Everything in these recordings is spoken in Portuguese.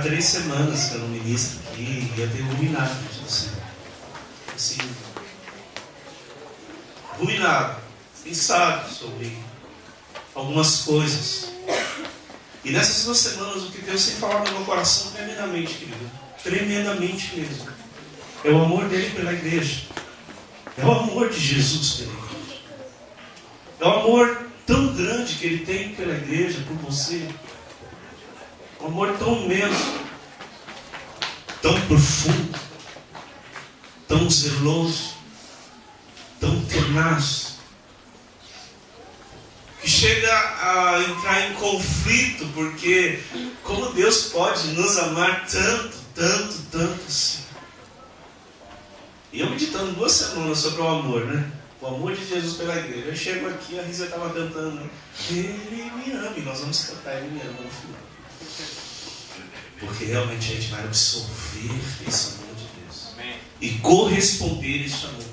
3 semanas que eu não ministro aqui e ia ter ruminado, assim, ruminado, pensado sobre algumas coisas. E nessas 2 semanas o que Deus tem falado no meu coração tremendamente, querido, tremendamente mesmo, é o amor dele pela igreja, é o amor de Jesus pela igreja, é o amor tão grande que ele tem pela igreja, por você, um amor tão imenso, tão profundo, tão zeloso, tão tenaz, que chega a entrar em conflito, porque como Deus pode nos amar tanto, tanto, tanto assim? E eu meditando 2 semanas sobre o amor, né? O amor de Jesus pela igreja. Eu chego aqui, a Risa estava cantando, né? Ele me ama, e nós vamos cantar Ele me ama no final. Porque realmente a gente vai absorver esse amor de Deus. Amém. E corresponder a esse amor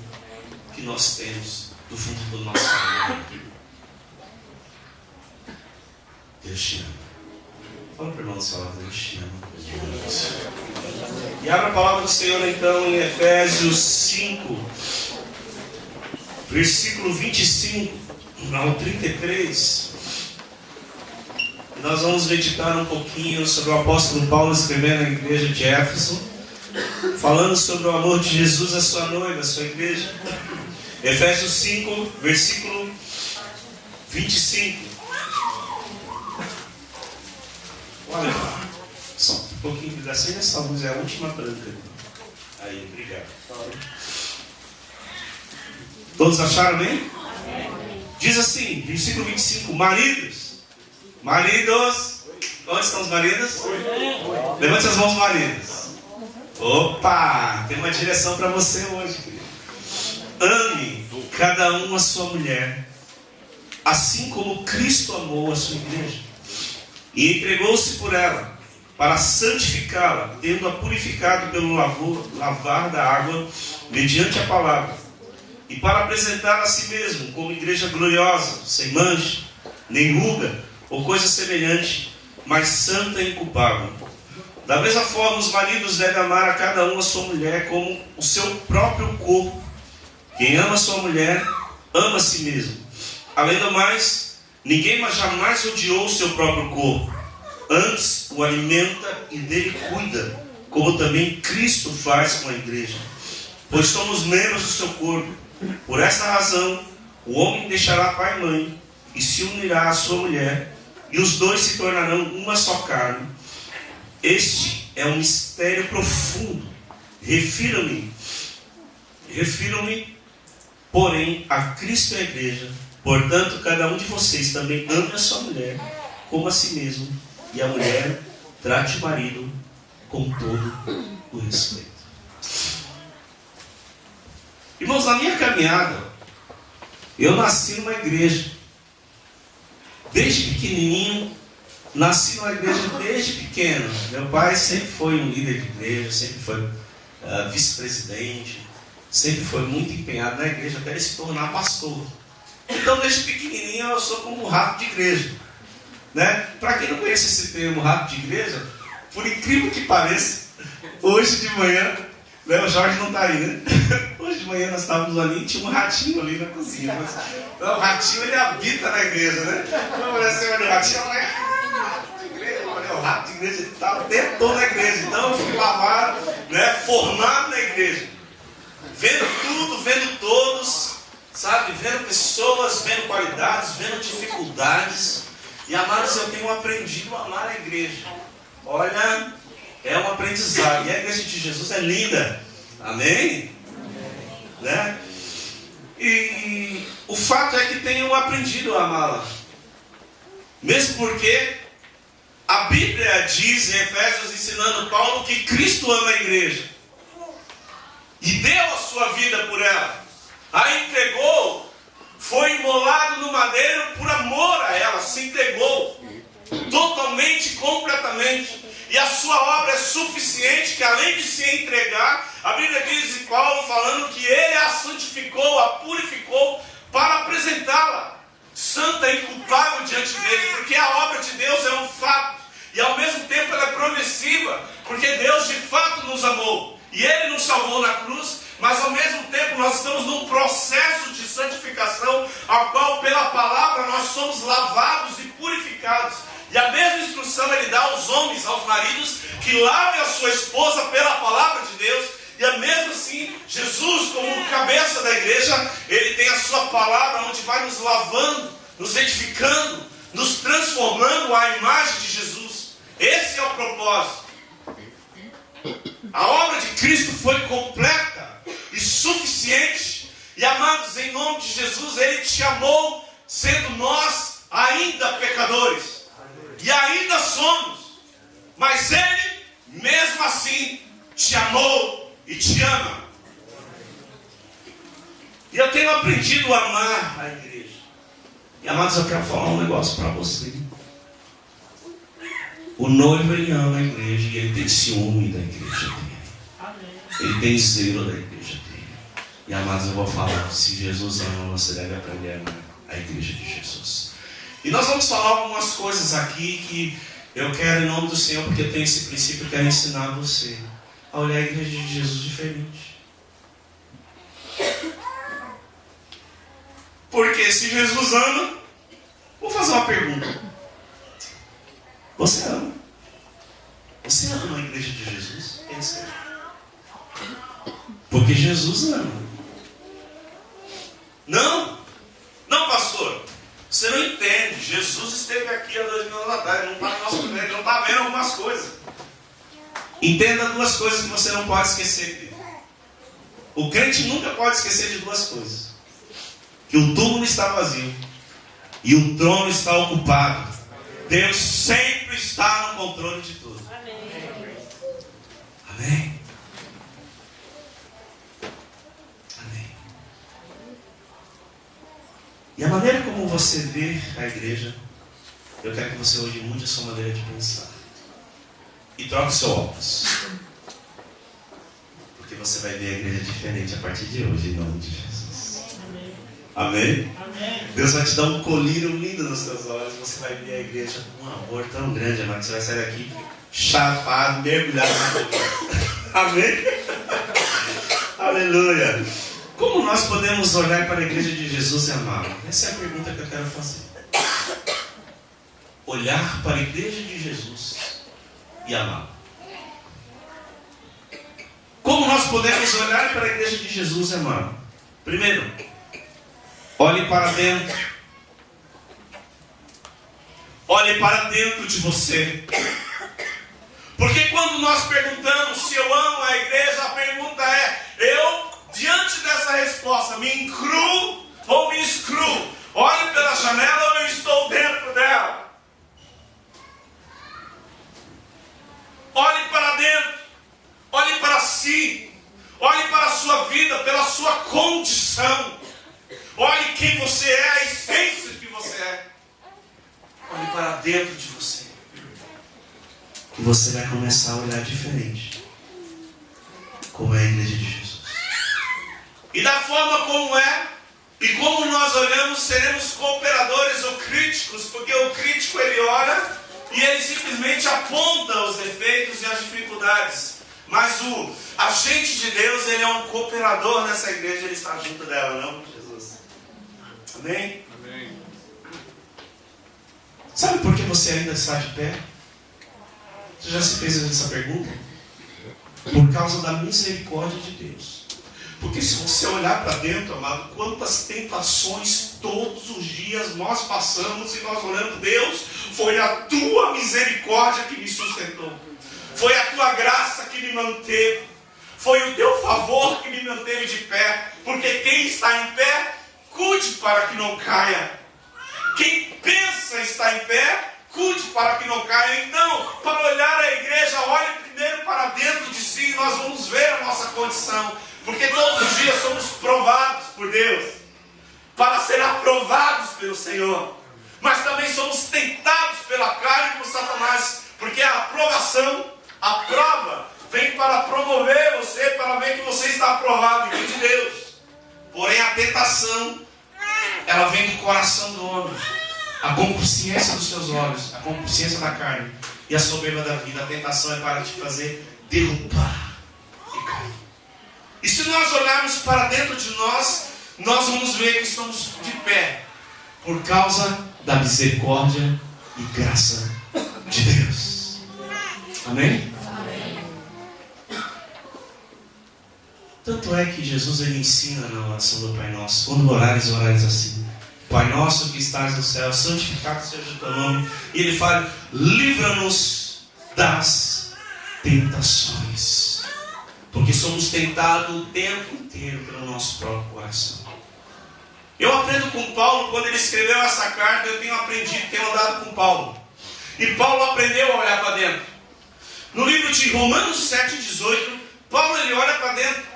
que nós temos do fundo do nosso coração. Deus te ama. Fala para o irmão do seu lado, Deus te ama. E abra a palavra do Senhor então em Efésios 5, versículo 25 ao 33. Nós vamos meditar um pouquinho sobre o apóstolo Paulo escrevendo na igreja de Éfeso, falando sobre o amor de Jesus à sua noiva, à sua igreja. Efésios 5, versículo 25. Olha lá, só um pouquinho de assim, essa luz é a última branca. Aí, obrigado. Todos acharam bem? Diz assim, versículo 25: Maridos, onde estão os maridos? Levante as mãos, maridos. Opa, tem uma direção para você hoje, querido. Ame cada um a sua mulher, assim como Cristo amou a sua igreja e entregou-se por ela, para santificá-la, tendo-a purificado pelo lavar da água, mediante a palavra, e para apresentar a si mesmo como igreja gloriosa, sem mancha, nem ruga, ou coisa semelhante, mas santa e inculpável. Da mesma forma, os maridos devem amar a cada um a sua mulher como o seu próprio corpo. Quem ama a sua mulher, ama a si mesmo. Além do mais, ninguém jamais odiou o seu próprio corpo. Antes o alimenta e dele cuida, como também Cristo faz com a igreja. Pois somos membros do seu corpo. Por esta razão, o homem deixará pai e mãe e se unirá à sua mulher, e os dois se tornarão uma só carne. Este é um mistério profundo. Refiro-me, porém, a Cristo e a igreja. Portanto, cada um de vocês também ame a sua mulher como a si mesmo, e a mulher trate o marido com todo o respeito. Irmãos, na minha caminhada, eu nasci numa igreja. Desde pequenininho, nasci numa igreja desde pequeno. Meu pai sempre foi um líder de igreja, sempre foi vice-presidente, sempre foi muito empenhado na igreja, até ele se tornar pastor. Então, desde pequenininho, eu sou como um rato de igreja, né? Para quem não conhece esse termo, rato de igreja, por incrível que pareça, hoje de manhã, né, o Jorge não está aí, né? Hoje de manhã nós estávamos ali e tinha um ratinho ali na cozinha. Mas, o ratinho, ele habita na igreja, né? Então, você olha o ratinho, o rato de igreja, ele está o tempo todo na igreja. Então, eu fui lavado, né, formado na igreja, vendo tudo, vendo todos, sabe, vendo pessoas, vendo qualidades, vendo dificuldades. E amados, eu tenho aprendido a amar a igreja. Olha, é um aprendizado. E a igreja de Jesus é linda. Amém? Né? E o fato é que tenho aprendido a amá-la. Mesmo porque a Bíblia diz em Efésios, ensinando Paulo, que Cristo ama a igreja e deu a sua vida por ela. A entregou, foi imolado no madeiro por amor a ela, se entregou totalmente, completamente. E a sua obra é suficiente, que além de se entregar, a Bíblia diz em Paulo, falando que ele a santificou, a purificou, para apresentá-la santa e inculpável diante dele, porque a obra de Deus é um fato. e ao mesmo tempo ela é progressiva, porque Deus de fato nos amou, e Ele nos salvou na cruz, mas ao mesmo tempo nós estamos num processo de santificação, ao qual pela palavra nós somos lavados e purificados. E a mesma instrução Ele dá aos homens, aos maridos, que lavem a sua esposa pela palavra de Deus. E a mesmo assim, Jesus, como cabeça da igreja, Ele tem a sua palavra, onde vai nos lavando, nos edificando, nos transformando à imagem de Jesus. Esse é o propósito. A obra de Cristo foi completa e suficiente. E amados, em nome de Jesus, Ele te amou, sendo nós ainda pecadores. E ainda somos. Mas Ele, mesmo assim, te amou e te ama. E eu tenho aprendido a amar a igreja. E amados, eu quero falar um negócio para você. O noivo, ele ama a igreja e ele tem ciúme da igreja dele. Ele tem zelo da igreja dele. E amados, eu vou falar, se Jesus ama, você deve aprender a amar a igreja de Jesus. E nós vamos falar algumas coisas aqui que eu quero, em nome do Senhor, porque eu tenho esse princípio, eu quero ensinar você a olhar a igreja de Jesus diferente. Porque se Jesus ama, vou fazer uma pergunta. Você ama? Você ama a igreja de Jesus? Pensa. Porque Jesus ama. Não, pastor. Você não entende. Jesus esteve aqui há 2000 anos atrás. Não está no nosso meio, não está vendo algumas coisas. Entenda duas coisas que você não pode esquecer, querido. O crente nunca pode esquecer de duas coisas: que o túmulo está vazio e o trono está ocupado. Deus sempre está no controle de tudo. Amém? Amém. E a maneira como você vê a igreja, eu quero que você hoje mude a sua maneira de pensar. E troque o seu óculos. Porque você vai ver a igreja diferente a partir de hoje, em nome de Jesus. Amém? Amém? Deus vai te dar um colírio lindo nos seus olhos. Você vai ver a igreja com um amor tão grande, amado, que você vai sair daqui chapado, mergulhado na boca. Amém? Aleluia. Como nós podemos olhar para a igreja de Jesus e amá-la? Essa é a pergunta que eu quero fazer. Olhar para a igreja de Jesus e amá-la. Como nós podemos olhar para a igreja de Jesus e amá-la? Primeiro, olhe para dentro. Olhe para dentro de você. Porque quando nós perguntamos se eu amo a igreja, a pergunta é: eu, diante dessa resposta, me incluo ou me excluo? Olhe pela janela ou eu estou dentro dela? Olhe para dentro. Olhe para si. Olhe para a sua vida, pela sua condição. Olhe quem você é, a essência que você é. Olhe para dentro de você. E você vai começar a olhar diferente. Como é a igreja de Jesus. E da forma como é, e como nós olhamos, seremos cooperadores ou críticos. Porque o crítico, ele olha e ele simplesmente aponta os defeitos e as dificuldades. Mas o agente de Deus, ele é um cooperador nessa igreja, ele está junto dela, não? Jesus. Amém? Amém. Sabe por que você ainda está de pé? Você já se fez essa pergunta? Por causa da misericórdia de Deus. Porque se você olhar para dentro, amado, quantas tentações todos os dias nós passamos e nós olhamos: Deus, foi a tua misericórdia que me sustentou. Foi a tua graça que me manteve. Foi o teu favor que me manteve de pé. Porque quem está em pé, cuide para que não caia. Quem pensa estar em pé, cuide para que não caia. Então, para olhar a igreja, olhe primeiro para dentro de si e nós vamos ver a nossa condição. Porque todos os dias somos provados por Deus, para ser aprovados pelo Senhor. Mas também somos tentados pela carne e por Satanás. Porque a aprovação, a prova, vem para promover você, para ver que você está aprovado em Deus. Porém a tentação, ela vem do coração do homem. A concupiscência dos seus olhos, a concupiscência da carne. E e a soberba da vida. A tentação é para te fazer derrubar e cair. E se nós olharmos para dentro de nós, nós vamos ver que estamos de pé por causa da misericórdia e graça de Deus. Amém? Amém. Tanto é que Jesus ele ensina na oração do Pai Nosso, quando orares assim: Pai Nosso que estás no céu, santificado seja o teu nome. E ele fala: livra-nos das tentações, porque somos tentados o tempo inteiro pelo nosso próprio coração. Eu aprendo com Paulo, quando ele escreveu essa carta, eu tenho aprendido, tenho andado com Paulo. E Paulo aprendeu a olhar para dentro. No livro de Romanos 7,18, Paulo ele olha para dentro.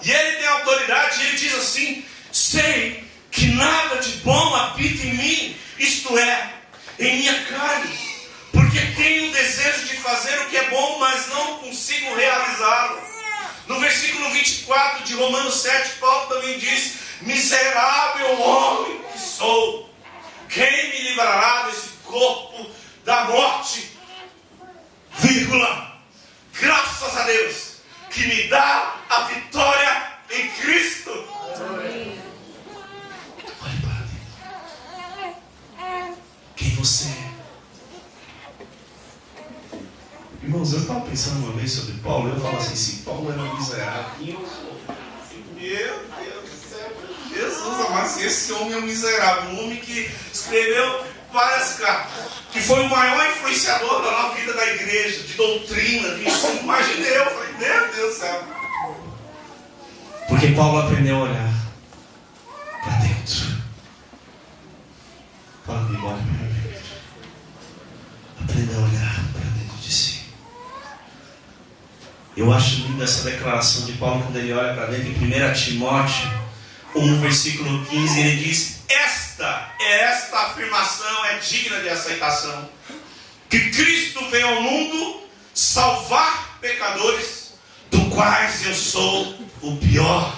E ele tem autoridade, e ele diz assim: sei que nada de bom habita em mim, isto é, em minha carne, porque tenho o desejo de fazer o que é bom, mas não consigo realizá-lo. No versículo 24 de Romanos 7, Paulo também diz: miserável homem que sou, quem me livrará desse corpo da morte? Vírgula, graças a Deus que me dá a vitória em Cristo. Olhe para dentro. Quem você é? Irmãos, eu estava pensando uma vez sobre Paulo. Eu falo assim: se Paulo era miserável, quem eu sou? Meu Deus do céu, Jesus amado, esse homem é um miserável, um homem que escreveu várias cartas, que foi o maior influenciador da vida da igreja, de doutrina, de ensino. Imaginei, eu falei: meu Deus do céu. Porque Paulo aprendeu a olhar para dentro. Fala de embora para dentro. Aprenda a olhar para dentro de si. Eu acho linda essa declaração de Paulo quando ele olha para dentro. Em 1 Timóteo 1, versículo 15, ele diz: esta afirmação é digna de aceitação, que Cristo veio ao mundo salvar pecadores, do quais eu sou o pior.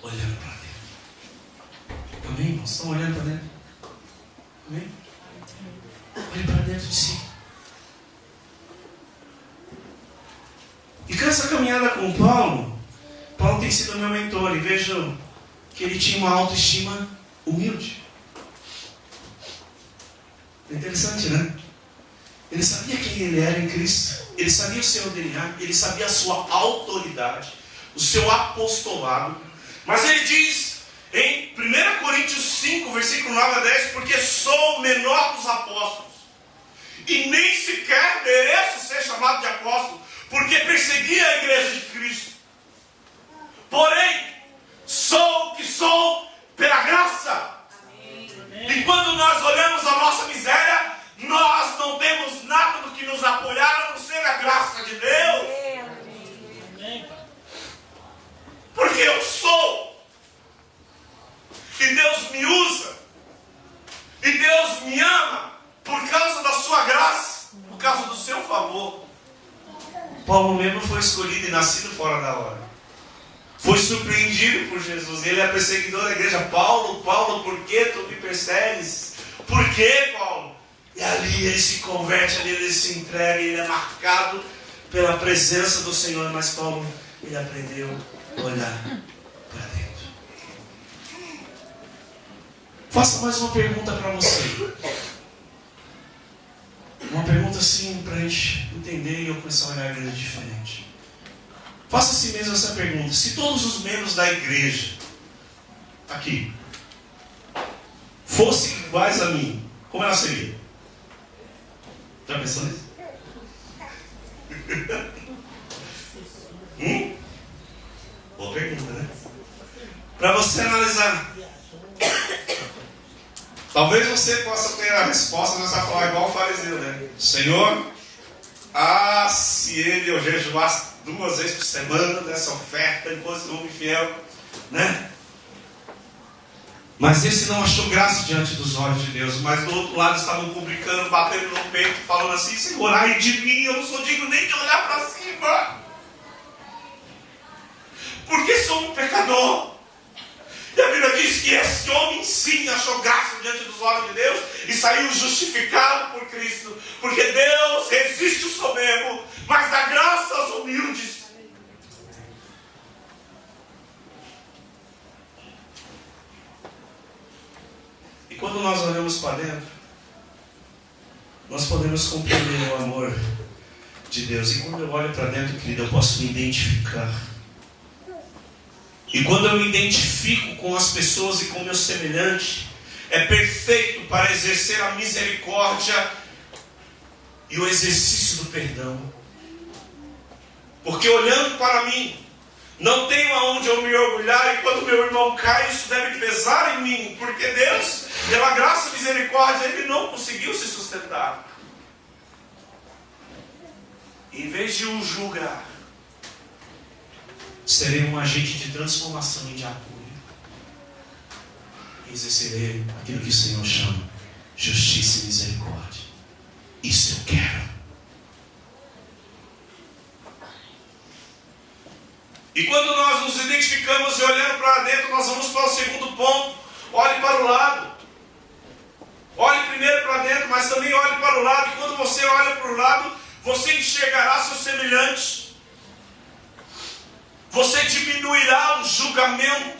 Olhando para dentro. Amém, irmãos? Estão olhando para dentro? Amém? Olhe para dentro de si. E com essa caminhada com Paulo, Paulo tem sido meu mentor. E vejo que ele tinha uma autoestima humilde. É interessante, né? Ele sabia quem ele era em Cristo. Ele sabia o seu DNA. Ele sabia a sua autoridade, o seu apostolado. Mas ele diz em 1 Coríntios 5, versículo 9 a 10: porque sou o menor dos apóstolos, e nem sequer mereço ser chamado de apóstolo, porque persegui a igreja de Cristo. Porém, sou o que sou pela graça. E quando nós olhamos a nossa miséria, nós não temos nada do que nos apoiar, a não ser a graça de Deus. Porque eu sou. E Deus me usa. E Deus me ama por causa da sua graça, por causa do seu favor. Paulo mesmo foi escolhido e nascido fora da hora. Foi surpreendido por Jesus. Ele é perseguidor da igreja. Paulo, por que tu me persegues? Por que, Paulo? E ali ele se converte, ali ele se entrega, ele é marcado pela presença do Senhor. Mas Paulo, ele aprendeu a olhar para dentro. Faça mais uma pergunta para você. Uma pergunta assim para a gente entender e eu começar a olhar a igreja diferente. Faça a si mesmo essa pergunta: se todos os membros da igreja aqui fossem iguais a mim, como ela seria? Já pensou nisso? Boa pergunta, né? Para você analisar. Talvez você possa ter a resposta, mas vai falar igual o fariseu, né? Senhor, se ele eu jejuasse 2 vezes por semana dessa oferta, ele fosse um homem fiel, né? Mas esse não achou graça diante dos olhos de Deus. Mas do outro lado estavam publicando, batendo no peito, falando assim: Senhor, ai de mim, eu não sou digno nem de olhar para cima, porque sou um pecador. E a Bíblia diz que esse homem sim achou graça diante dos olhos de Deus e saiu justificado por Cristo. Porque Deus resiste o soberbo, mas dá graça aos humildes. E quando nós olhamos para dentro, nós podemos compreender o amor de Deus. E quando eu olho para dentro, querido, eu posso me identificar. E quando eu me identifico com as pessoas e com o meu semelhante, é perfeito para exercer a misericórdia e o exercício do perdão. Porque olhando para mim, não tenho aonde eu me orgulhar, e quando meu irmão cai, isso deve pesar em mim, porque Deus, pela graça e misericórdia, Ele não conseguiu se sustentar. Em vez de o julgar, serei um agente de transformação e de apoio. E exercerei aquilo que o Senhor chama justiça e misericórdia. Isso eu quero. E quando nós nos identificamos e olhando para dentro, nós vamos para o segundo ponto. Olhe para o lado. Olhe primeiro para dentro, mas também olhe para o lado. E quando você olha para o lado, você enxergará seu semelhante. Você diminuirá o julgamento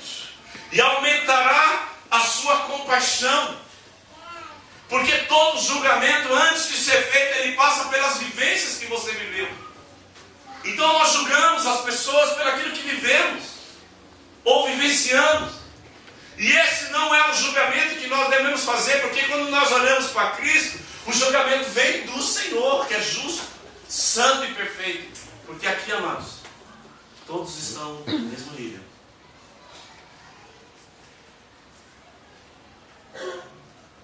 e aumentará a sua compaixão. Porque todo julgamento, antes de ser feito, ele passa pelas vivências que você viveu. Então nós julgamos as pessoas por aquilo que vivemos ou vivenciamos. E esse não é o julgamento que nós devemos fazer, porque quando nós olhamos para Cristo, o julgamento vem do Senhor, que é justo, santo e perfeito. Porque aqui, amados, todos estão no mesmo nível.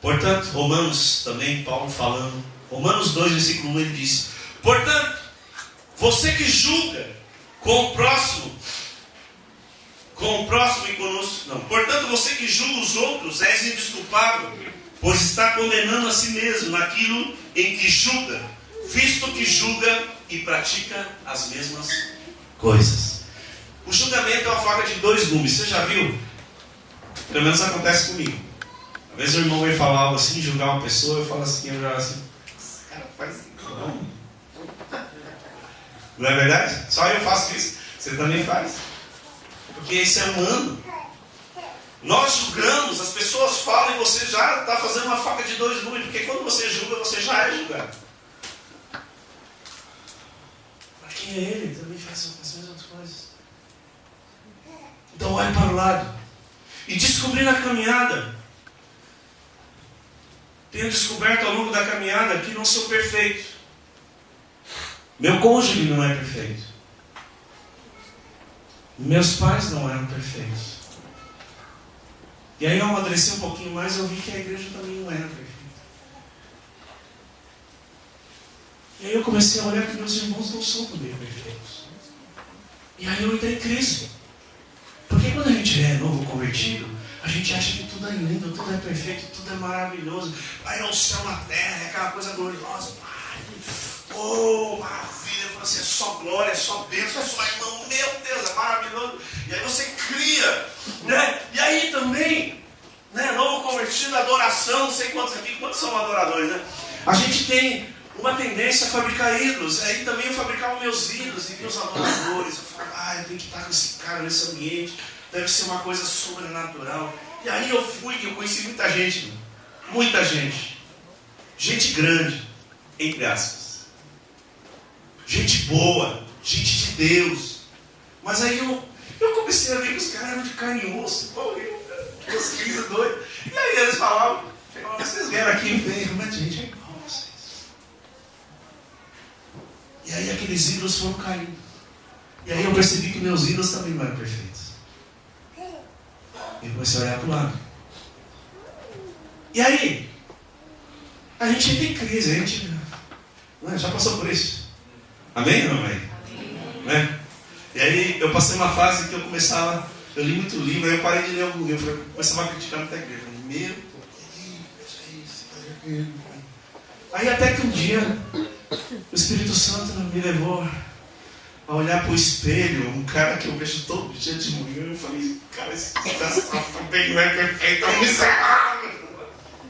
Portanto, Romanos também, Paulo falando, Romanos 2, versículo 1, ele diz: portanto, você que julga com o próximo e conosco, não. Portanto, você que julga os outros, és indesculpável, pois está condenando a si mesmo naquilo em que julga, visto que julga e pratica as mesmas coisas. O julgamento é uma faca de dois gumes. Você já viu? Pelo menos acontece comigo. Às vezes o irmão vai falar algo assim, julgar uma pessoa, eu falo assim, esse cara faz isso, não. Não é verdade? Só eu faço isso, você também faz. Porque isso é humano. Nós julgamos, as pessoas falam e você já está fazendo uma faca de dois gumes, porque quando você julga, você já é julgado. Mas quem é ele? Ele também faz as mesmas coisas. Então olhe para o lado. E descobrir na caminhada. Tenho descoberto ao longo da caminhada que não sou perfeito. Meu cônjuge não é perfeito. Meus pais não eram perfeitos. E aí eu amadureci um pouquinho mais e eu vi que a igreja também não era perfeita. E aí eu comecei a olhar que meus irmãos não são também perfeitos. E aí eu entrei em crise. Porque quando a gente é novo convertido, a gente acha que tudo é lindo, tudo é perfeito, tudo é maravilhoso. Aí é o céu na terra, é aquela coisa gloriosa. Oh, maravilha, você é só glória, é só bênção, é só irmão, meu Deus, é maravilhoso. E aí você cria, né? E aí também, né, novo convertido, adoração, não sei quantos aqui, quantos são adoradores, né? A gente tem uma tendência a fabricar ídolos, aí também eu fabricava meus ídolos e meus adoradores. Eu falava, eu tenho que estar com esse cara nesse ambiente, deve ser uma coisa sobrenatural. E aí eu conheci muita gente, gente grande, entre aspas. Gente boa, gente de Deus. Mas aí eu comecei a ver que os caras eram de carne e osso. Umas crises doidas. E aí eles falavam, vocês vieram aqui e veem, mas gente é igual a vocês. E aí aqueles ídolos foram caindo. E aí eu percebi que meus ídolos também não eram perfeitos. E eu comecei a olhar para o lado. E aí, a gente entra em crise, a gente já passou por isso. Amém ou não amém? Né? E aí eu passei uma fase que eu li muito livro, aí eu parei de ler algum livro, eu começava a criticar muita igreja. Aí até que um dia o Espírito Santo me levou a olhar para o espelho, um cara que eu vejo todo dia de manhã, eu falei, cara, esse cara também não é perfeito, é um miserável.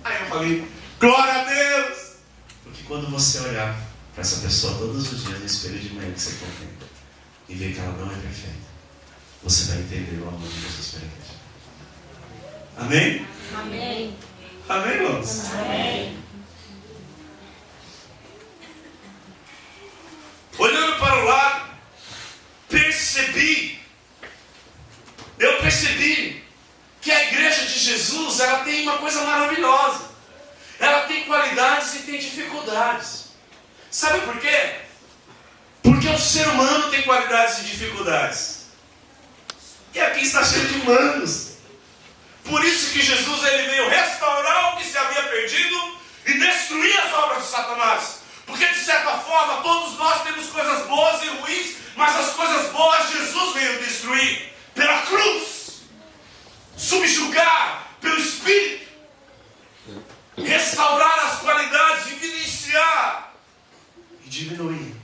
Aí eu falei, glória a Deus! Porque quando você olhar para essa pessoa todos os dias no espelho de manhã que você contempla e ver que ela não é perfeita, você vai entender o amor de Jesus pela igreja. Amém? Amém. Amém, irmãos? Amém. Olhando para o lado, eu percebi que a igreja de Jesus, ela tem uma coisa maravilhosa. Ela tem qualidades e tem dificuldades. Sabe por quê? Porque o ser humano tem qualidades e dificuldades. E aqui está cheio de humanos. Por isso que Jesus ele veio restaurar o que se havia perdido e destruir as obras de Satanás. Porque de certa forma todos nós temos coisas boas e ruins, mas as coisas boas Jesus veio destruir pela cruz, subjugar pelo Espírito, restaurar as qualidades, evidenciar e diminuir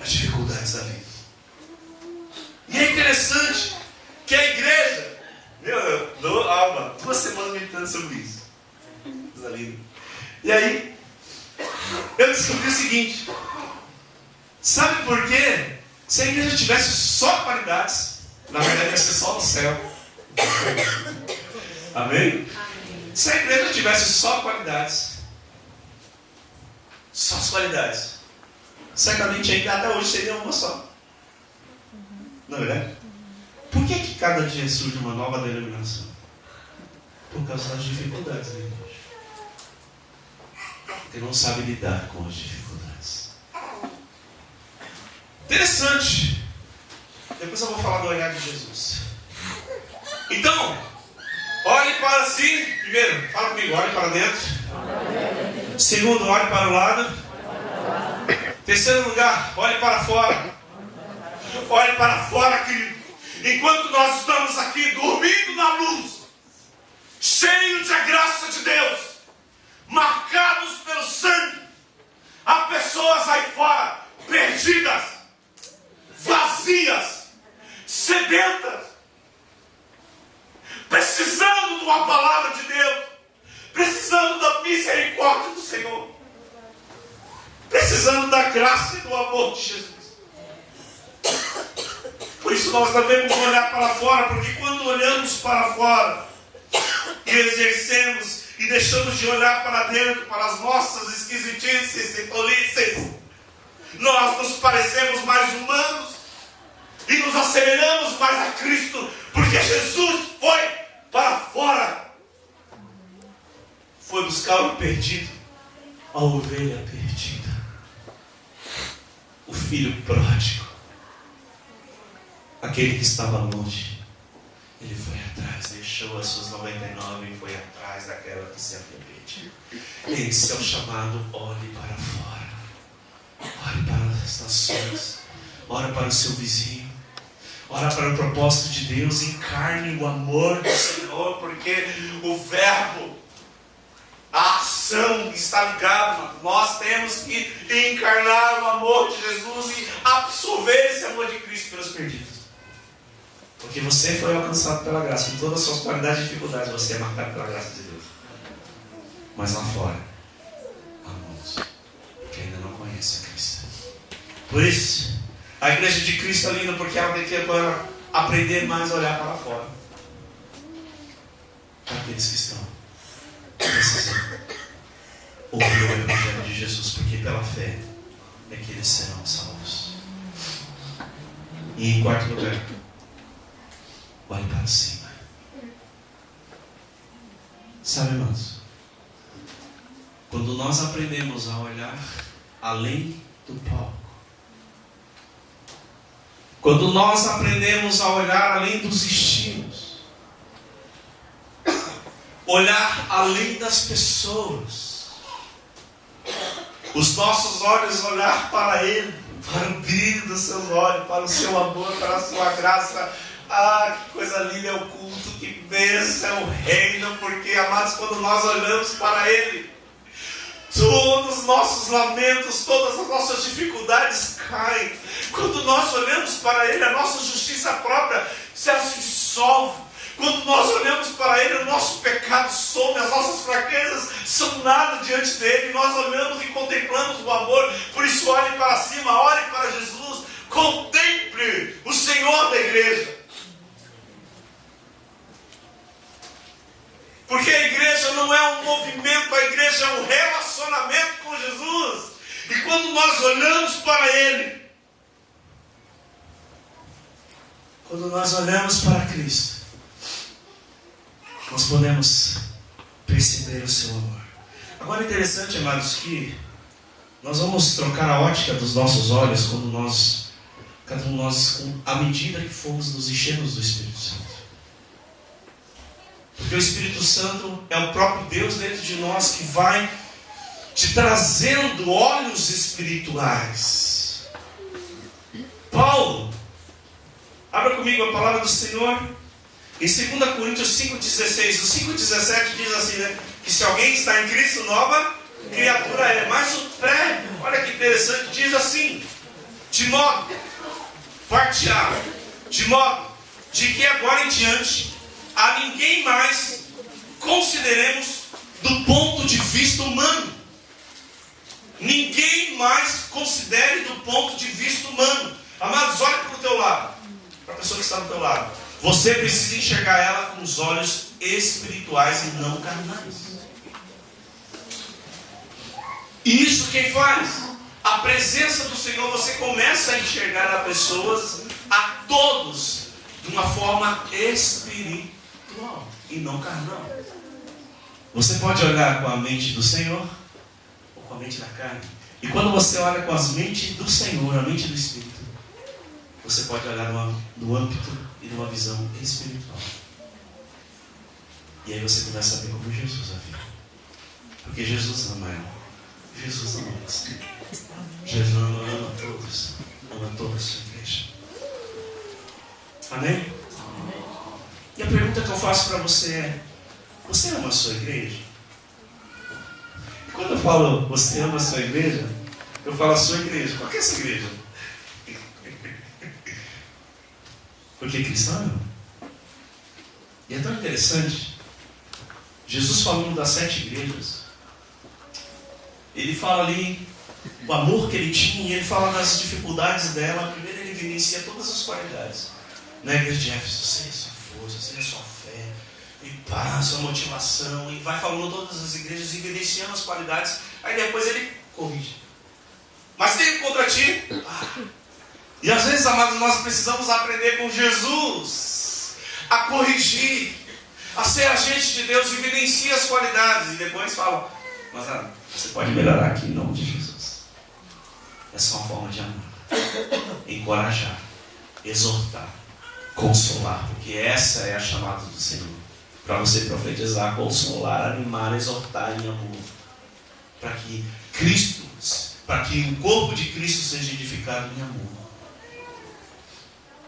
as dificuldades da vida. E é interessante que a igreja, eu dou alma 2 semanas meditando sobre isso. E aí eu descobri o seguinte: sabe por quê? Se a igreja tivesse só qualidades, na verdade ia ser só no céu. Amém? Se a igreja tivesse só qualidades, só as qualidades, certamente ainda até hoje seria uma só. Não é verdade? Por que cada dia surge uma nova denominação? Por causa das dificuldades da igreja. Porque não sabe lidar com as dificuldades. Interessante. Depois eu vou falar do olhar de Jesus. Então, olhe para si. Primeiro, fala comigo, olhe para dentro. Segundo, olhe para o lado. Terceiro lugar, olhe para fora. Olhe para fora, querido. Enquanto nós estamos aqui dormindo na luz, cheios da graça de Deus, marcados pelo sangue, há pessoas aí fora perdidas, vazias, sedentas, precisando de uma palavra de Deus, precisando da misericórdia do Senhor, precisando da graça e do amor de Jesus. Por isso nós devemos olhar para fora, porque quando olhamos para fora e exercemos e deixamos de olhar para dentro, para as nossas esquisitices e tolices, nós nos parecemos mais humanos e nos assemelhamos mais a Cristo, porque Jesus foi para fora, foi buscar o perdido, a ovelha perdida, o filho pródigo, aquele que estava longe. Ele foi atrás, deixou as suas 99 e foi atrás daquela que se havia perdido. Esse é o chamado: olhe para fora, olhe para as nações, olhe para o seu vizinho, olhe para o propósito de Deus, encarne o amor do Senhor, porque o verbo, a ação está ligada. Nós temos que encarnar o amor de Jesus e absorver esse amor de Cristo pelos perdidos. Porque você foi alcançado pela graça. Com todas as suas qualidades e dificuldades, você é marcado pela graça de Deus. Mas lá fora, há muitos que ainda não conhecem a Cristo. Por isso, a igreja de Cristo é linda, porque ela tem que aprender mais a olhar para fora. Para aqueles que estão precisando ouvir o Evangelho de Jesus, porque pela fé é que eles serão salvos. E em quarto lugar, olhe para cima. Sabe, irmãos, quando nós aprendemos a olhar além do palco, quando nós aprendemos a olhar além dos estilos, olhar além das pessoas, os nossos olhos olhar para Ele, para o brilho dos seus olhos, para o seu amor, para a sua graça. Ah, que coisa linda é o culto, que bênção é o reino, porque, amados, quando nós olhamos para Ele, Todos os nossos lamentos, todas as nossas dificuldades caem. Quando nós olhamos para Ele, a nossa justiça própria se dissolve. Quando nós olhamos para Ele, o nosso pecado some, as nossas fraquezas são nada diante dEle. Nós olhamos e contemplamos o amor. Por isso, olhe para cima, olhe para Jesus. Contemple o Senhor da igreja. Porque a igreja não é um movimento, a igreja é um relacionamento com Jesus. E quando nós olhamos para Ele, quando nós olhamos para Cristo, nós podemos perceber o seu amor. Agora é interessante, amados, que nós vamos trocar a ótica dos nossos olhos quando nós, cada um de nós, à medida que formos nos enchermos do Espírito Santo. Porque o Espírito Santo é o próprio Deus dentro de nós que vai te trazendo olhos espirituais. Paulo, abra comigo a palavra do Senhor em 2 Coríntios 5,16. O 5,17 diz assim, né? Que se alguém está em Cristo, nova criatura é. Mas o pré, olha que interessante, diz assim: de modo partear, de modo de que agora em diante a ninguém mais consideremos do ponto de vista humano. Ninguém mais considere do ponto de vista humano. Amados, olhe para o teu lado, para a pessoa que está do teu lado. Você precisa enxergar ela com os olhos espirituais e não carnais. E isso quem faz? A presença do Senhor. Você começa a enxergar as pessoas, a todos, de uma forma espiritual e não carnal. Você pode olhar com a mente do Senhor ou com a mente da carne. E quando você olha com as mentes do Senhor, a mente do Espírito, você pode olhar no âmbito e numa visão espiritual. E aí você começa a ver como Jesus a viu. Porque Jesus ama ela. Jesus ama você. Jesus ama todos. Ama toda a sua igreja. Amém? E a pergunta que eu faço para você é: você ama a sua igreja? E quando eu falo você ama a sua igreja, eu falo a sua igreja. Qual que é essa igreja? Porque cristão ama. E é tão interessante. Jesus falando das 7 igrejas, ele fala ali o amor que ele tinha, e ele fala das dificuldades dela. Primeiro ele evidencia todas as qualidades. Na igreja de Éfeso, você é sua força, você é sua fé, e paz, sua motivação, e vai falando todas as igrejas, evidenciando as qualidades. Aí depois ele corrige. Mas tem contra ti? E às vezes, amados, nós precisamos aprender com Jesus a corrigir, a ser agente de Deus, evidencia as qualidades, e depois fala: mas você pode melhorar aqui em nome de Jesus. Essa é uma forma de amar, encorajar, exortar, consolar, porque essa é a chamada do Senhor, para você profetizar, consolar, animar, exortar em amor, para que Cristo, para que o corpo de Cristo seja edificado em amor.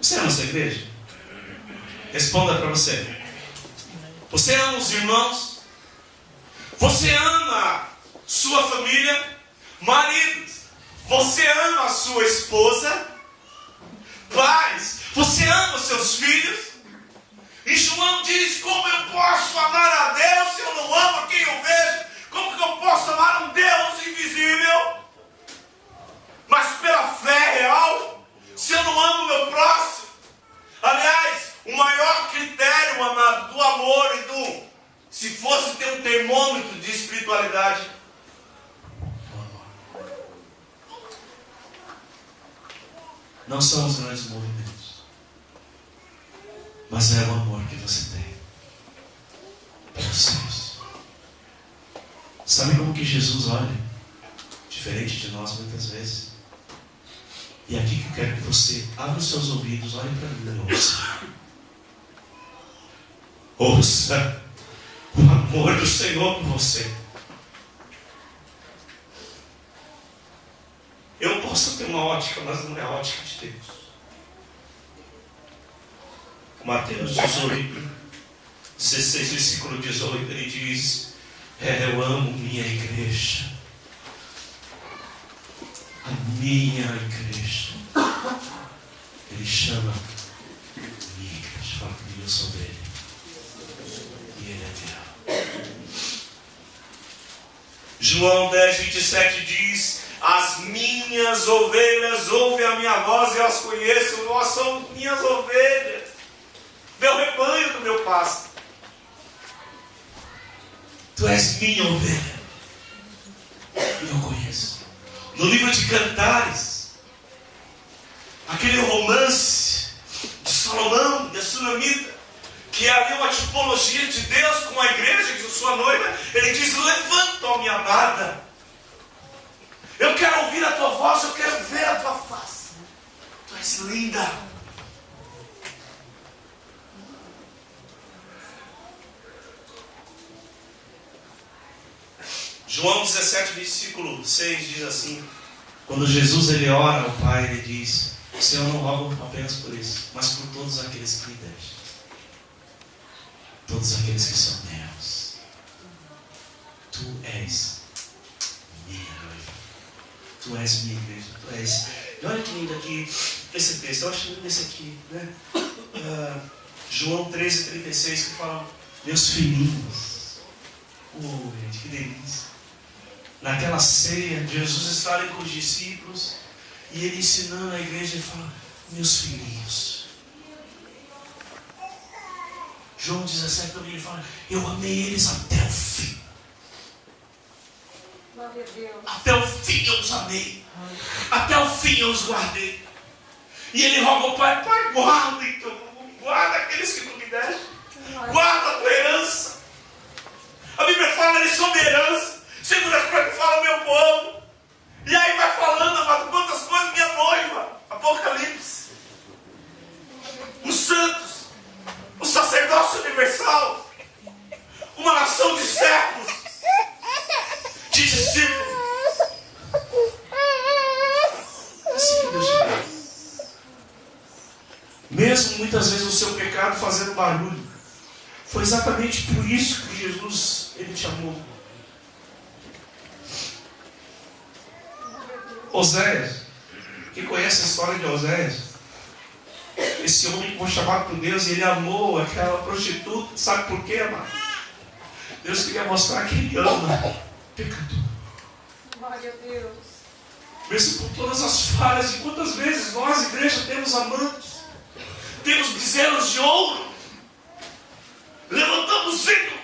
Você ama a sua igreja? Responda para você. Você ama os irmãos? Você ama sua família? Maridos, você ama a sua esposa? Pais, você ama os seus filhos? E João diz: como eu posso amar a Deus se eu não amo a quem eu vejo? Como que eu posso amar um Deus invisível, mas pela fé real, se eu não amo o meu próximo? Aliás, o maior critério, amado, do amor e do... se fosse ter um termômetro de espiritualidade, o amor. Não são os grandes movimentos, mas é o amor que você tem pelos seus. Sabe como que Jesus olha? Diferente de nós muitas vezes. E aqui que eu quero que você abra os seus ouvidos, olhe para mim e ouça. Ouça o amor do Senhor por você. Eu posso ter uma ótica, mas não é a ótica de Deus. Mateus 18, 16, versículo 18, ele diz: eu amo minha igreja. a minha igreja. Ele chama minha igreja. Fala comigo, eu sou dele. E ele é meu. João 10:27 diz: as minhas ovelhas ouvem a minha voz e eu as conheço. Nós somos minhas ovelhas, meu rebanho do meu pasto. Tu és minha ovelha. E eu conheço. No livro de Cantares, aquele romance de Salomão e a Sunamita, que é ali uma tipologia de Deus com a igreja, de sua noiva, ele diz: levanta, ó minha amada, eu quero ouvir a tua voz, eu quero ver a tua face, tu és linda. João 17, versículo 6 diz assim: quando Jesus ele ora ao Pai, ele diz: o Senhor não roga apenas por isso, mas por todos aqueles que lhe deste, todos aqueles que são meus. Tu és minha noiva, tu és minha igreja, tu és. E olha que lindo aqui esse texto, eu acho lindo esse aqui, né? João 13:36, que fala: meus filhinhos. Oh, gente, que delícia. Naquela ceia, Jesus está ali com os discípulos e ele ensinando a igreja, ele fala: meus filhinhos. João 17 também ele fala: eu amei eles até o fim. Até o fim eu os amei. Até o fim eu os guardei. E ele roga ao Pai: Pai, guarda então, guarda aqueles que tu me deste, guarda a tua herança. A Bíblia fala: eles são minha herança. Segunda coisa que fala: meu povo. E aí vai falando, amado, quantas coisas, minha noiva. Apocalipse. Os santos. O sacerdócio universal. Uma nação de séculos. De discípulos. Assim que Deus te deu. Mesmo muitas vezes o seu pecado fazendo barulho. Foi exatamente por isso que Jesus, ele te amou. Oséias, quem conhece a história de Oséias, esse homem que foi chamado por Deus, e ele amou aquela prostituta. Sabe por quê, amado? Deus queria mostrar que ele ama pecador. Glória a Deus. Mesmo com todas as falhas, e quantas vezes nós, igreja, temos amantes, temos bezerros de ouro, levantamos ídolos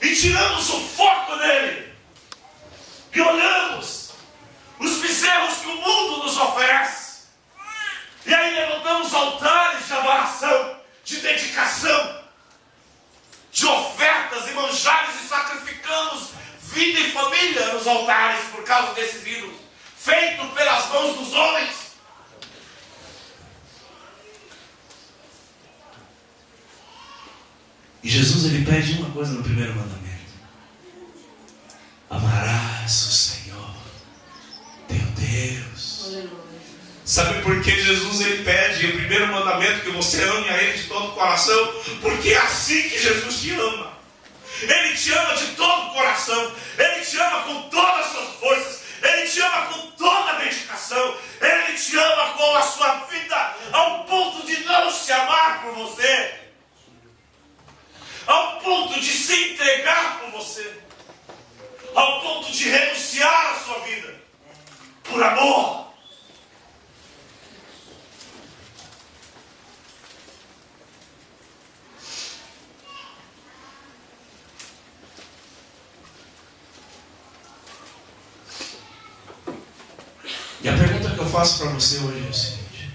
e tiramos o foco dele, e olhamos os bezerros que o mundo nos oferece, e aí levantamos altares de adoração, de dedicação, de ofertas e manjares, e sacrificamos vida e família nos altares por causa desses ídolos, feitos pelas mãos dos homens. E Jesus, ele pede uma coisa no primeiro mandamento: amarás o Senhor teu Deus. Aleluia. Sabe por que Jesus, ele pede o primeiro mandamento, que você ame a Ele de todo o coração? Porque é assim que Jesus te ama. Ele te ama de todo o coração. Ele te ama com todas as suas forças. Ele te ama com toda a dedicação. Ele te ama com a sua vida, ao ponto de não se amar por você, ao ponto de se entregar por você, ao ponto de renunciar à sua vida, por amor. E a pergunta que eu faço para você hoje é o seguinte: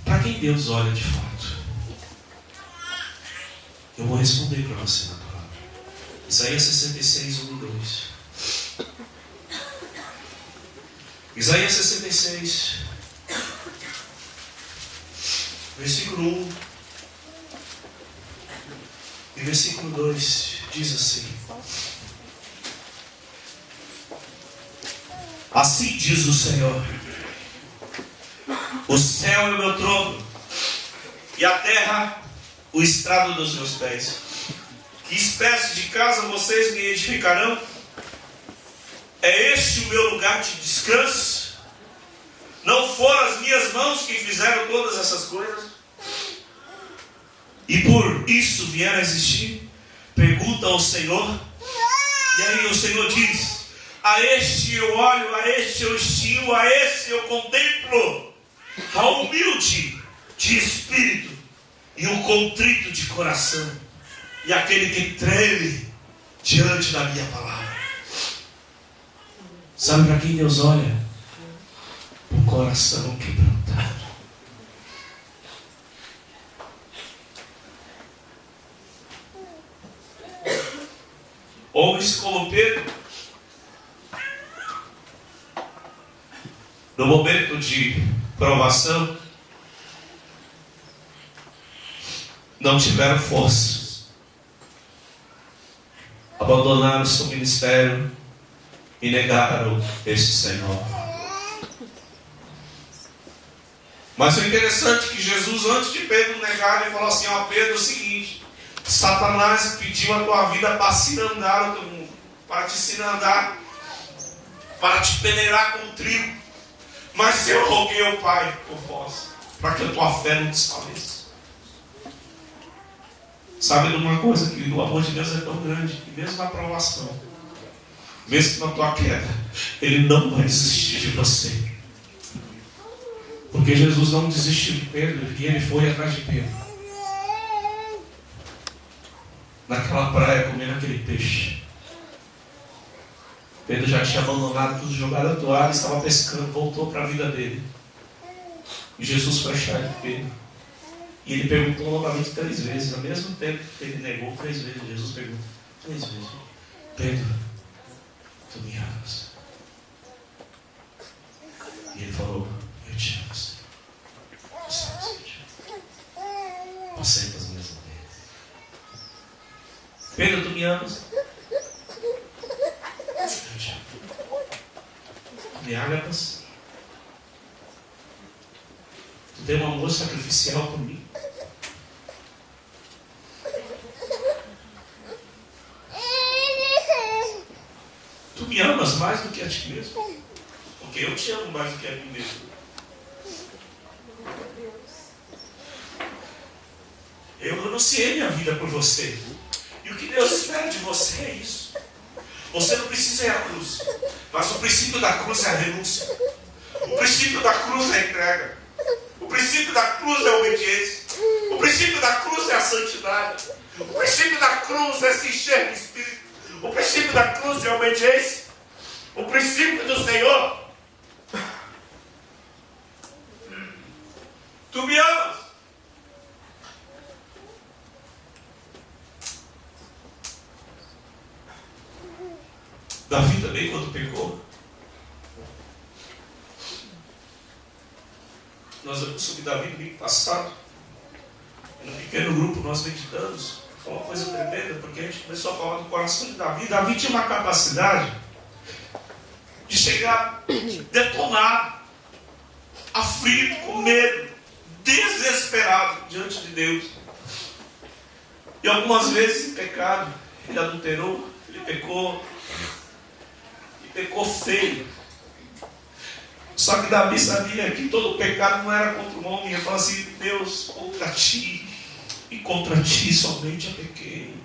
para quem Deus olha de fato? Eu vou responder para você na palavra. Isaías 66, 1 e 2. Isaías 66, versículo 1 e versículo 2 diz assim: assim diz o Senhor: o céu é o meu trono, e a terra o estrado dos meus pés. Que espécie de casa vocês me edificarão? É este o meu lugar de descanso? Não foram as minhas mãos que fizeram todas essas coisas? E por isso vieram a existir? Pergunta ao Senhor. E aí o Senhor diz: a este eu olho, a este eu estimo, a este eu contemplo. A humilde de espírito e o contrito de coração, e aquele que treme diante da minha palavra. Sabe para quem Deus olha? O coração quebrantado. Homens como Pedro, no momento de provação, não tiveram forças, abandonaram seu ministério e negaram este Senhor. Mas o interessante é que Jesus, antes de Pedro negar, ele falou assim: ó Pedro, é o seguinte, Satanás pediu a tua vida para cirandar o teu mundo, para te cirandar, para te peneirar com trigo. Mas eu roguei ao Pai por vós, para que a tua fé não desfaleça. Sabe de uma coisa, querido? O amor de Deus é tão grande que mesmo na provação, mesmo na tua queda, Ele não vai desistir de você. Porque Jesus não desistiu de Pedro e Ele foi atrás de Pedro. Naquela praia, comendo aquele peixe. Pedro já tinha abandonado tudo, jogado a toalha, estava pescando, voltou para a vida dele. E Jesus foi atrás de Pedro. E ele perguntou novamente 3 vezes, ao mesmo tempo que ele negou 3 vezes. Jesus pergunta 3 vezes: Pedro, tu me amas? E ele falou: eu te amo, Senhor. Tu sabes que eu te amo. Apacenta as minhas ovelhas. Pedro, tu me amas? Eu te amo. Me amas? Tu tem um amor sacrificial por mim? Tu me amas mais do que a ti mesmo? Porque eu te amo mais do que a mim mesmo. Eu renunciei minha vida por você. E o que Deus espera de você é isso. Você não precisa ir à cruz, mas o princípio da cruz é a renúncia. O princípio da cruz é a entrega. O princípio da cruz é a obediência. O princípio da cruz é a santidade. O princípio da cruz é se encher do Espírito. O princípio da cruz é a obediência. O princípio do Senhor. Tu me amas? Davi também, quando pecou, nós vamos sobre Davi no domingo passado, no pequeno grupo nós meditamos. Foi uma coisa tremenda, porque a gente começou a falar do coração de Davi. Davi tinha uma capacidade de chegar detonado, aflito, com medo, desesperado diante de Deus. E algumas vezes em pecado, ele adulterou, ele pecou, e pecou feio. Só que Davi sabia que todo pecado não era contra o homem. Ele falou assim: Deus, contra ti, e contra ti somente eu pequei.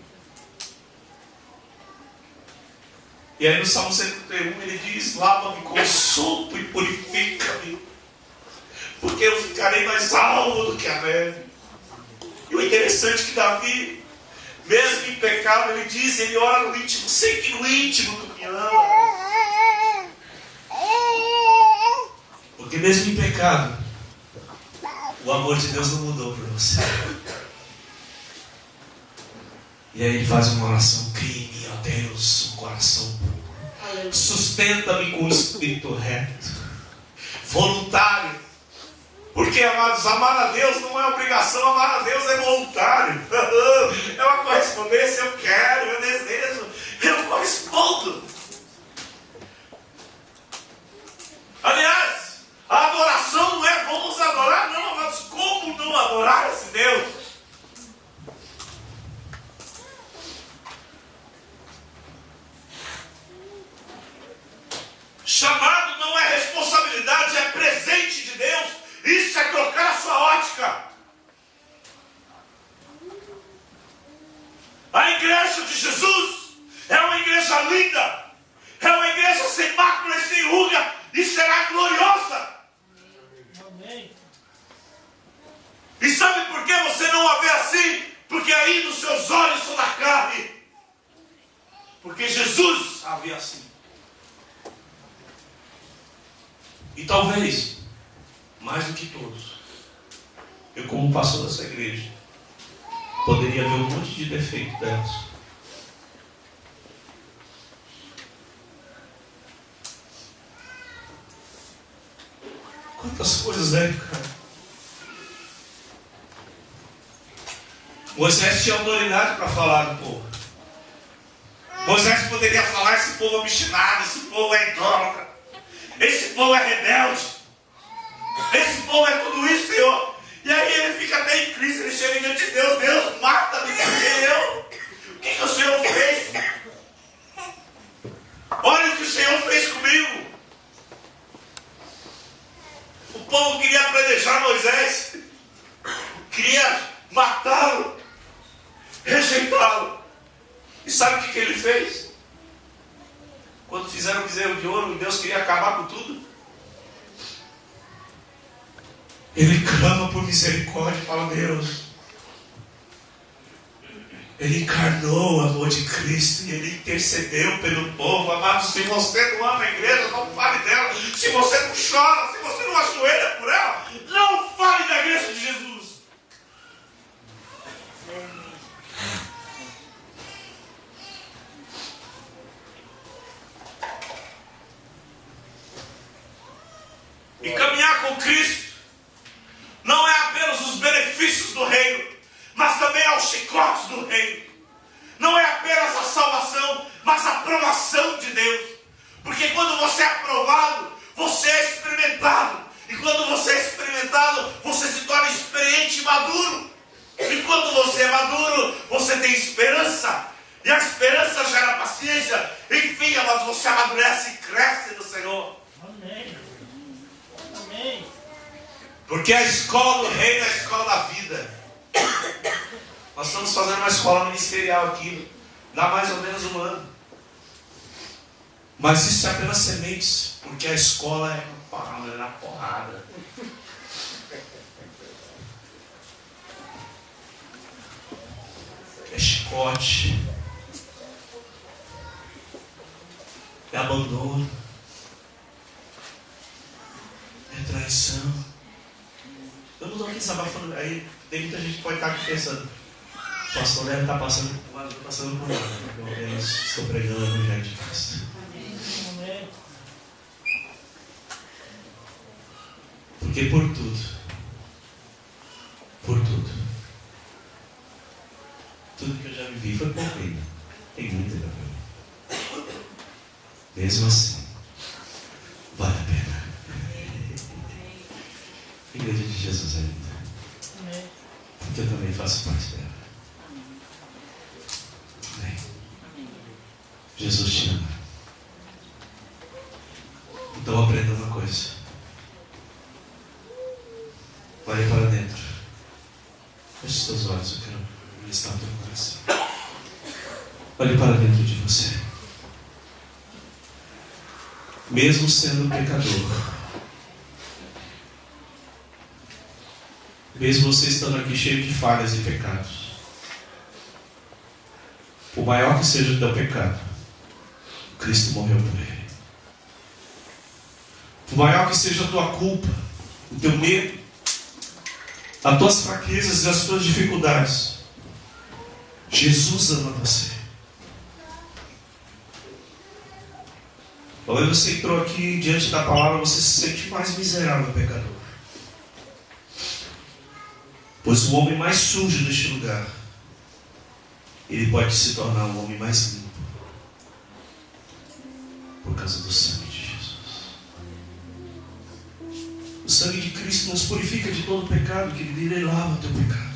E aí no Salmo 131 ele diz: lava-me com sopo e purifica-me, porque eu ficarei mais alvo do que a neve. E o interessante é que Davi, mesmo em pecado, ele diz, ele ora no íntimo: sei que no íntimo tu me amas. Porque mesmo em pecado, o amor de Deus não mudou por você. E aí ele faz uma oração: crie-me, ó Deus, um coração puro. Sustenta-me com o espírito reto, voluntário. Porque, amados, amar a Deus não é obrigação, amar a Deus é voluntário. É uma correspondência: eu quero, eu desejo, eu correspondo. Aliás, a adoração não é vamos adorar, não, amados. Como não adorar esse Deus? Discipulado não é responsabilidade, é presente de Deus. Isso é trocar a sua ótica. A igreja de Jesus é uma igreja linda, é uma igreja sem mácula e sem ruga, e será gloriosa. Amém. E sabe por que você não a vê assim? Porque aí nos seus olhos são da carne. Porque Jesus a vê assim. E talvez, mais do que todos, eu como pastor dessa igreja, poderia ver um monte de defeito delas. Quantas coisas, né, cara? Moisés tinha autoridade para falar do povo. Moisés poderia falar: esse povo é obstinado, esse povo é idólatra, esse povo é rebelde, esse povo é tudo isso, Senhor. E aí ele fica até em crise, ele chega diante de Deus: Deus, mata-me, porque o que o Senhor fez? Olha o que o Senhor fez comigo. O povo queria apedrejar Moisés, queria matá-lo, rejeitá-lo. E sabe o que ele fez? Quando fizeram o bezerro de ouro, Deus queria acabar com tudo. Ele clama por misericórdia e fala: Deus. Ele encarnou o amor de Cristo e ele intercedeu pelo povo. Amado, se você não ama a igreja, não fale dela. Se você não chora, se você não ajoelha por ela, não fale da igreja de Jesus. E caminhar com Cristo não é apenas os benefícios do reino, mas também aos chicotes do reino. Não é apenas a salvação, mas a aprovação de Deus. Porque quando você é aprovado, você é experimentado. E quando você é experimentado, você se torna experiente e maduro. E quando você é maduro, você tem esperança. E a esperança gera paciência. Enfim, mas você amadurece e cresce no Senhor. Amém. Amém. Porque a escola do reino é a escola da vida. Nós estamos fazendo uma escola ministerial aqui, dá mais ou menos um ano. Mas isso é apenas sementes, porque a escola é na porrada. É chicote, é abandono, é traição. Eu não estou aqui desabafando, aí tem muita gente que pode estar aqui pensando: o pastor deve estar passando por nada, porque eu apenas estou pregando o evangelho de Cristo. Amém. Porque por tudo, tudo que eu já vivi foi pouco ainda. Tem muito ainda para mim. Mesmo assim, vale a pena. A igreja de Jesus é linda. Amém. Porque eu também faço parte dela. Amém. Jesus te ama. Então aprenda uma coisa. Olhe para dentro. Feche os seus olhos, eu quero ministrar o teu coração. Olhe para dentro de você. Mesmo sendo pecador, mesmo você estando aqui cheio de falhas e pecados, por maior que seja o teu pecado, Cristo morreu por ele. Por maior que seja a tua culpa, o teu medo, as tuas fraquezas e as tuas dificuldades, Jesus ama você. Talvez você entrou aqui diante da palavra, você se sente mais miserável, pecador. Pois o homem mais sujo deste lugar, ele pode se tornar um homem mais limpo, por causa do sangue de Jesus. O sangue de Cristo nos purifica de todo pecado, querido, ele lava o teu pecado.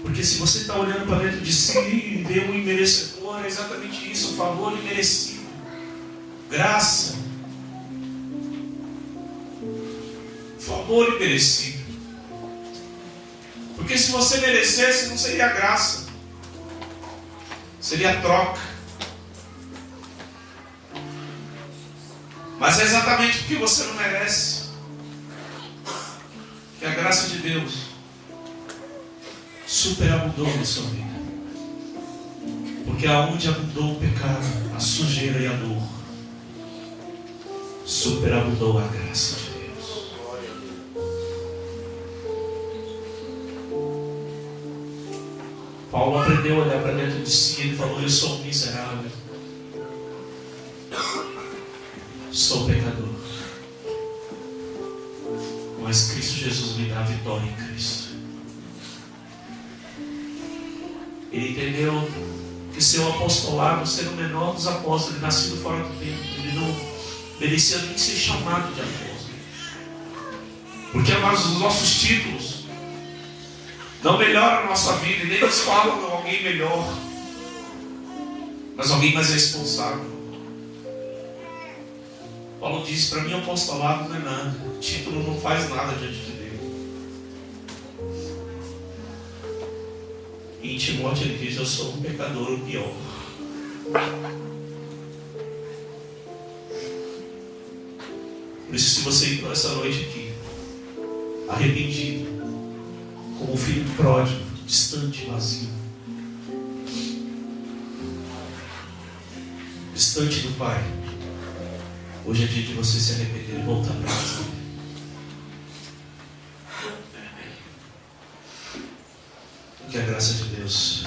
Porque se você está olhando para dentro de si e vê um imerecedor, é exatamente isso, o favor imerecido, graça, favor imerecido. Porque se você merecesse, não seria graça, seria troca. Mas é exatamente porque você não merece que a graça de Deus superabundou na sua vida. Porque aonde abundou o pecado, a sujeira e a dor, superabundou a graça de Deus. Paulo aprendeu a olhar para dentro de si. Ele falou: eu sou um miserável, sou pecador, mas Cristo Jesus me dá a vitória em Cristo. Ele entendeu que seu apostolado, ser o menor dos apóstolos, ele nascido fora do tempo, ele não merecia nem ser chamado de apóstolo. Porque os nossos títulos não melhoram a nossa vida, e nem nos falam de alguém melhor, mas alguém mais responsável. Paulo diz: para mim, o apostolado não é nada, o título não faz nada diante de Deus. E em Timóteo ele diz: eu sou um pecador, o pior. Por isso, se você entrou essa noite aqui arrependido, como um filho pródigo, distante, vazio, distante do Pai, hoje é dia de você se arrepender e voltar para casa. Que a graça de Deus,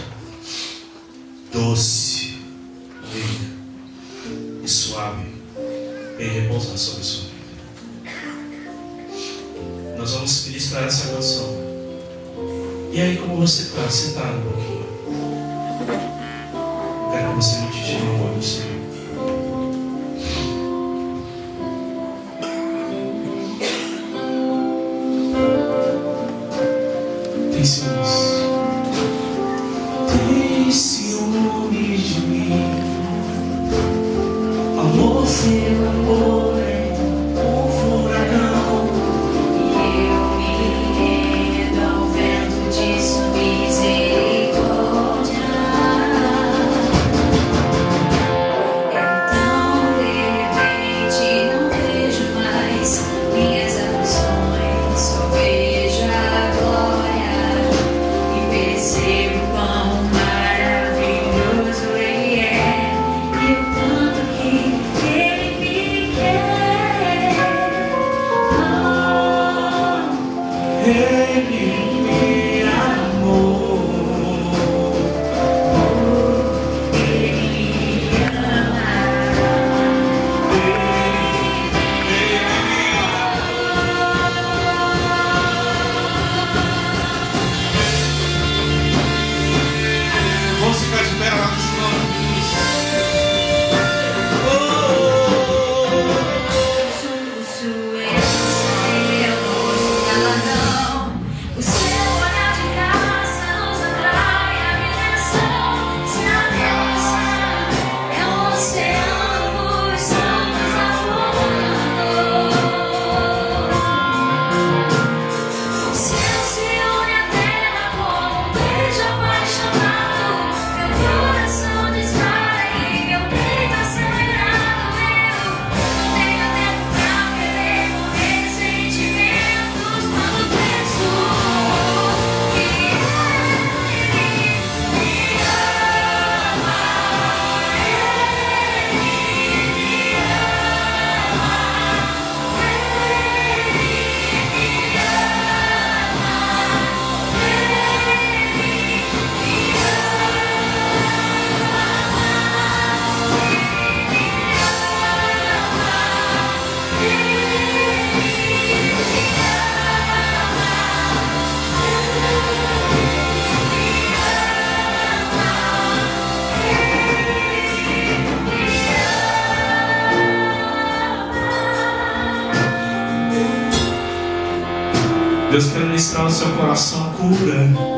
doce, meiga e suave, venha repousar sobre a sua vida. Nós vamos ministrar essa canção. E aí, como você está sentado um pouquinho, eu quero que você medite no amor do Senhor. Tem ciúmes. Tem ciúmes de mim. Amor, seu amor é um furacão. E eu me rendo ao vento de sua misericórdia. Então, de repente, não vejo mais minhas aflições, só vejo a glória e percebo quão maravilhoso Ele é e o tanto que Ele me quer. Oh, Ele me amou. Ele me ama. Vamos ficar de pé lá nesse nome. Sua essência é o nosso galardão. O seu olhar de graça nos atrai a redenção. Se a graça é um oceano, estamos afundando. O céu se une à terra como um beijo apaixonado. Meu coração dispara e meu peito acelerado. Eu não tenho tempo pra perder com ressentimentos quando penso que Ele me ama. Deus quer ministrar o seu coração cura.